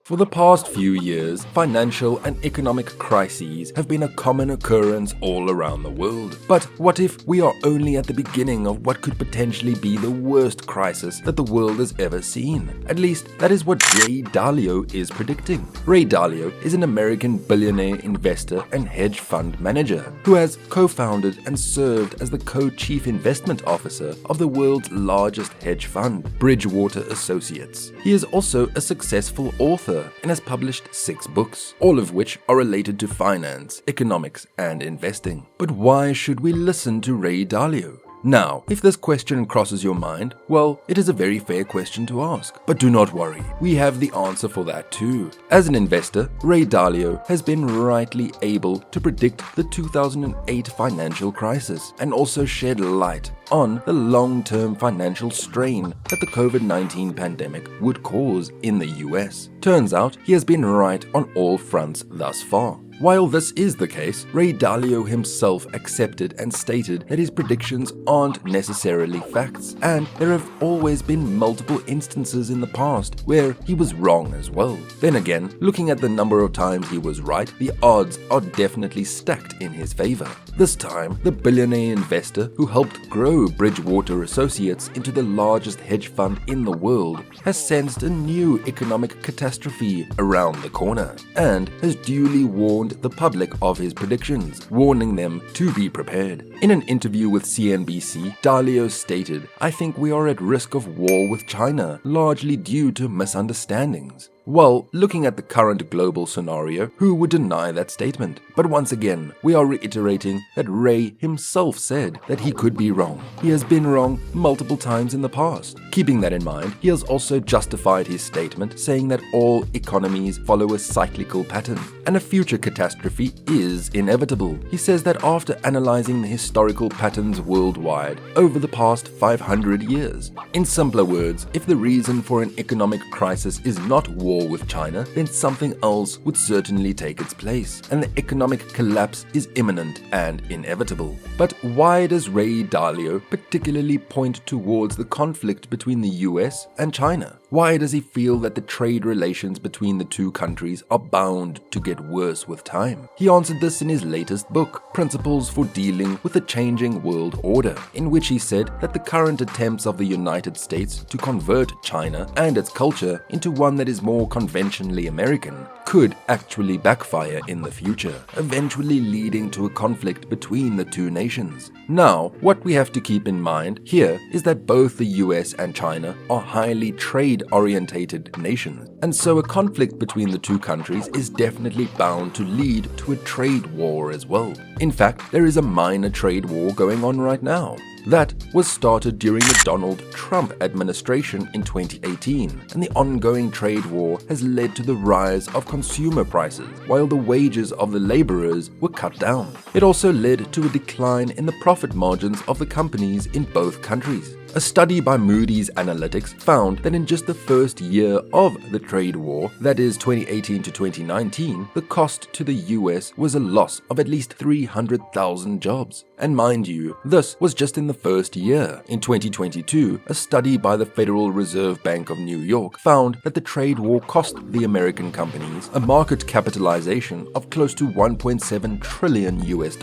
For the past few years, financial and economic crises have been a common occurrence all around the world. But what if we are only at the beginning of what could potentially be the worst crisis that the world has ever seen? At least, that is what Ray Dalio is predicting. Ray Dalio is an American billionaire investor and hedge fund manager who has co-founded and served as the co-chief investment officer of the world's largest hedge fund, Bridgewater Associates. He is also a successful author and has published 6 books, all of which are related to finance, economics, and investing. But why should we listen to Ray Dalio? Now, if this question crosses your mind, well, it is a very fair question to ask. But do not worry, we have the answer for that too. As an investor, Ray Dalio has been rightly able to predict the 2008 financial crisis and also shed light on the long-term financial strain that the COVID-19 pandemic would cause in the US. Turns out he has been right on all fronts thus far. While this is the case, Ray Dalio himself accepted and stated that his predictions aren't necessarily facts, and there have always been multiple instances in the past where he was wrong as well. Then again, looking at the number of times he was right, the odds are definitely stacked in his favor. This time, the billionaire investor who helped grow Bridgewater Associates into the largest hedge fund in the world has sensed a new economic catastrophe around the corner and has duly warned the public of his predictions, warning them to be prepared. In an interview with CNBC, Dalio stated, "I think we are at risk of war with China, largely due to misunderstandings." Well, looking at the current global scenario, who would deny that statement? But once again, we are reiterating that Ray himself said that he could be wrong. He has been wrong multiple times in the past. Keeping that in mind, he has also justified his statement, saying that all economies follow a cyclical pattern, and a future catastrophe is inevitable. He says that after analyzing the historical patterns worldwide over the past 500 years. In simpler words, if the reason for an economic crisis is not war with China, then something else would certainly take its place, and the economic collapse is imminent and inevitable. But why does Ray Dalio particularly point towards the conflict between the US and China? Why does he feel that the trade relations between the two countries are bound to get worse with time? He answered this in his latest book, Principles for Dealing with the Changing World Order, in which he said that the current attempts of the United States to convert China and its culture into one that is more conventionally American could actually backfire in the future, eventually leading to a conflict between the two nations. Now, what we have to keep in mind here is that both the US and China are highly trade-orientated nations, and so a conflict between the two countries is definitely bound to lead to a trade war as well. In fact, there is a minor trade war going on right now. That was started during the Donald Trump administration in 2018, and the ongoing trade war has led to the rise of consumer prices, while the wages of the laborers were cut down. It also led to a decline in the profit margins of the companies in both countries. A study by Moody's Analytics found that in just the first year of the trade war, that is 2018 to 2019, the cost to the US was a loss of at least 300,000 jobs. And mind you, this was just in the first year. In 2022, a study by the Federal Reserve Bank of New York found that the trade war cost the American companies a market capitalization of close to $1.7 trillion US.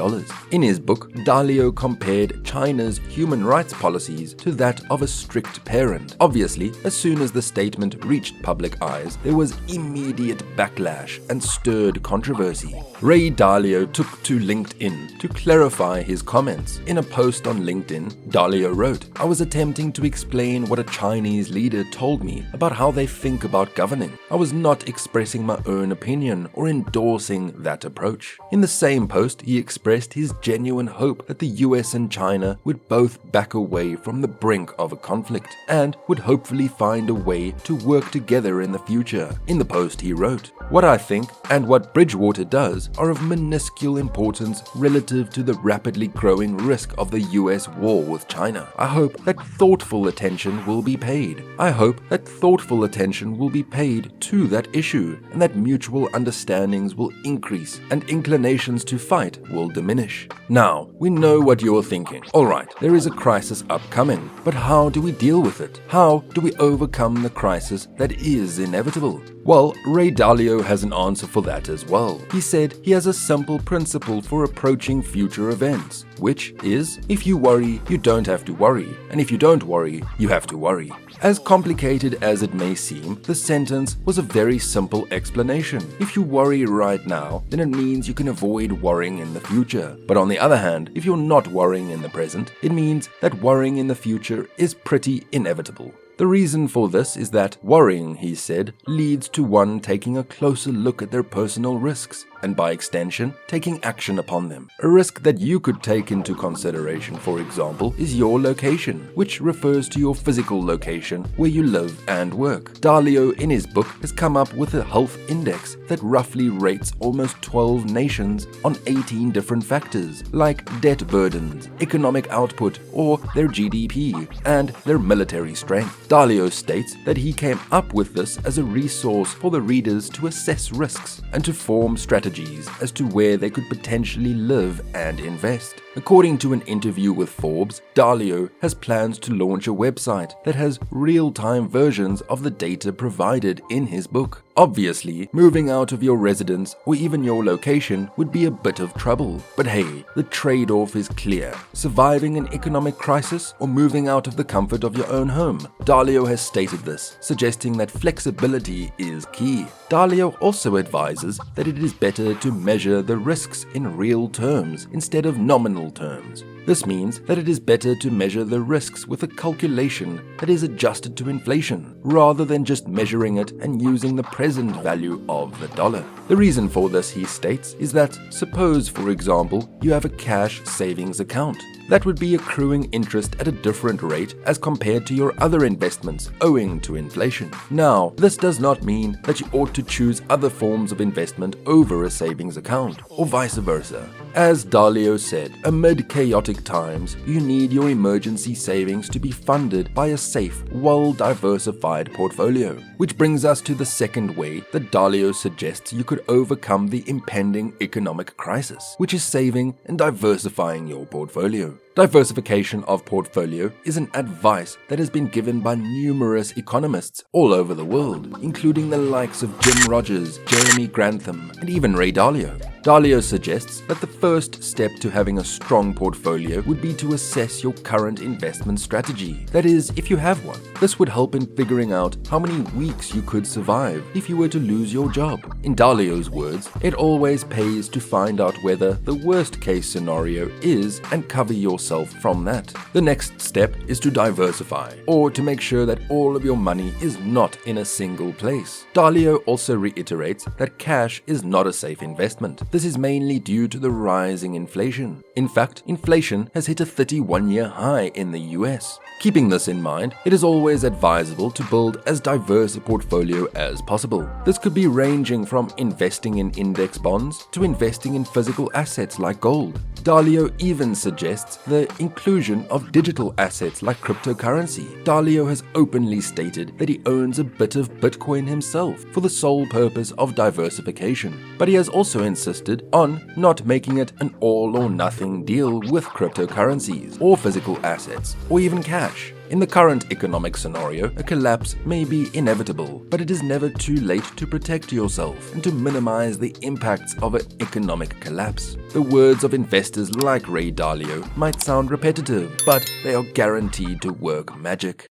In his book, Dalio compared China's human rights policies to that of a strict parent. Obviously, as soon as the statement reached public eyes, there was immediate backlash and stirred controversy. Ray Dalio took to LinkedIn to clarify his comments. In a post on LinkedIn, Dalio wrote, "I was attempting to explain what a Chinese leader told me about how they think about governing. I was not expressing my own opinion or endorsing that approach." In the same post, he expressed his genuine hope that the US and China would both back away from the brink of a conflict and would hopefully find a way to work together in the future. In the post he wrote, "What I think and what Bridgewater does are of minuscule importance relative to the rapidly growing risk of the US war with China. I hope that thoughtful attention will be paid. I hope that thoughtful attention will be paid to that issue and that mutual understandings will increase and inclinations to fight will diminish." Now, we know what you're thinking. Alright, there is a crisis upcoming. But how do we deal with it? How do we overcome the crisis that is inevitable? Well, Ray Dalio has an answer for that as well. He said he has a simple principle for approaching future events, which is, if you worry, you don't have to worry, and if you don't worry, you have to worry. As complicated as it may seem, the sentence was a very simple explanation. If you worry right now, then it means you can avoid worrying in the future. But on the other hand, if you're not worrying in the present, it means that worrying in the future is pretty inevitable. The reason for this is that worrying, he said, leads to one taking a closer look at their personal risks, and by extension, taking action upon them. A risk that you could take into consideration, for example, is your location, which refers to your physical location where you live and work. Dalio, in his book, has come up with a health index that roughly rates almost 12 nations on 18 different factors, like debt burdens, economic output, or their GDP, and their military strength. Dalio states that he came up with this as a resource for the readers to assess risks and to form strategies as to where they could potentially live and invest. According to an interview with Forbes, Dalio has plans to launch a website that has real-time versions of the data provided in his book. Obviously, moving out of your residence or even your location would be a bit of trouble. But hey, the trade-off is clear. Surviving an economic crisis or moving out of the comfort of your own home. Dalio has stated this, suggesting that flexibility is key. Dalio also advises that it is better to measure the risks in real terms instead of nominal terms. This means that it is better to measure the risks with a calculation that is adjusted to inflation, rather than just measuring it and using the present value of the dollar. The reason for this, he states, is that suppose, for example, you have a cash savings account. That would be accruing interest at a different rate as compared to your other investments owing to inflation. Now, this does not mean that you ought to choose other forms of investment over a savings account, or vice versa. As Dalio said, amid chaotic times, you need your emergency savings to be funded by a safe, well-diversified portfolio. Which brings us to the second way that Dalio suggests you could overcome the impending economic crisis, which is saving and diversifying your portfolio. Diversification of portfolio is an advice that has been given by numerous economists all over the world, including the likes of Jim Rogers, Jeremy Grantham, and even Ray Dalio. Dalio suggests that the first step to having a strong portfolio would be to assess your current investment strategy. That is, if you have one. This would help in figuring out how many weeks you could survive if you were to lose your job. In Dalio's words, it always pays to find out whether the worst case scenario is and cover yourself from that. The next step is to diversify, or to make sure that all of your money is not in a single place. Dalio also reiterates that cash is not a safe investment. This is mainly due to the rising inflation. In fact, inflation has hit a 31-year high in the US. Keeping this in mind, it is always advisable to build as diverse a portfolio as possible. This could be ranging from investing in index bonds to investing in physical assets like gold. Dalio even suggests the inclusion of digital assets like cryptocurrency. Dalio has openly stated that he owns a bit of Bitcoin himself for the sole purpose of diversification, but he has also insisted on not making it an all-or-nothing deal with cryptocurrencies or physical assets or even cash. In the current economic scenario, a collapse may be inevitable, but it is never too late to protect yourself and to minimize the impacts of an economic collapse. The words of investors like Ray Dalio might sound repetitive, but they are guaranteed to work magic.